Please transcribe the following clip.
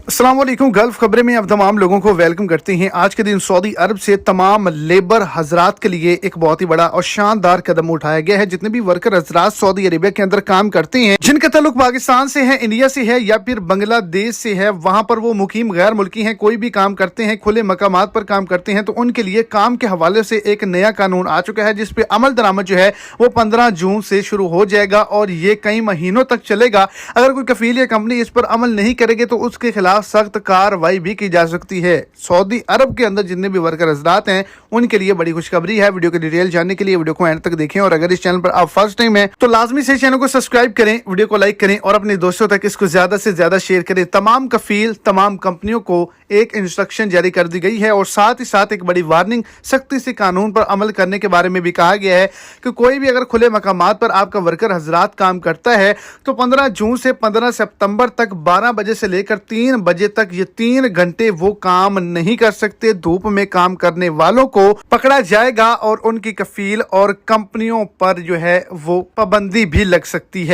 अस्सलाम वालेकुम। गल्फ खबरें में अब तमाम लोगों को वेलकम करते हैं। आज के दिन सऊदी अरब से तमाम लेबर हजरात के लिए एक बहुत ही बड़ा और शानदार कदम उठाया गया है। जितने भी वर्कर हजरात सऊदी अरेबिया के अंदर काम करते हैं, जिनका ताल्लुक पाकिस्तान से है, इंडिया से है या फिर बांग्लादेश से है, वहां पर वो मुकीम गैर मुल्की हैं, कोई भी काम करते हैं, खुले मकामात पर काम करते हैं, तो उनके लिए काम के हवाले से एक नया कानून आ चुका है, जिसपे अमल दरामद जो है वो 15 जून से शुरू हो जाएगा और ये कई महीनों तक चलेगा। अगर कोई कफील या कंपनी इस पर अमल नहीं करेगी तो उसके खिलाफ सख्त कार्रवाई भी की जा सकती है। सऊदी अरब के अंदर जितने भी वर्कर हजरात हैं उनके लिए बड़ी खुशखबरी है। वीडियो की डिटेल जानने के लिए वीडियो को एंड तक देखें, और अगर इस चैनल पर आप फर्स्ट टाइम हैं तो लाजमी से चैनल को सब्सक्राइब करें, वीडियो को लाइक करें और अपने दोस्तों तक इसको ज्यादा से ज्यादा शेयर करें। तमाम कफील तमाम कंपनियों को एक इंस्ट्रक्शन जारी कर दी गई है और साथ ही साथ एक बड़ी वार्निंग, सख्ती से कानून पर अमल करने के बारे में भी कहा गया है कि कोई भी अगर खुले मकामात पर आपका वर्कर हजरात काम करता है तो 15 जून से 15 सितंबर तक 12 बजे से लेकर 3 बजे तक ये 3 घंटे वो काम नहीं कर सकते। धूप में काम करने वालों को पकड़ा जाएगा और उनकी कफील और कंपनियों पर जो है वो पाबंदी भी लग सकती है।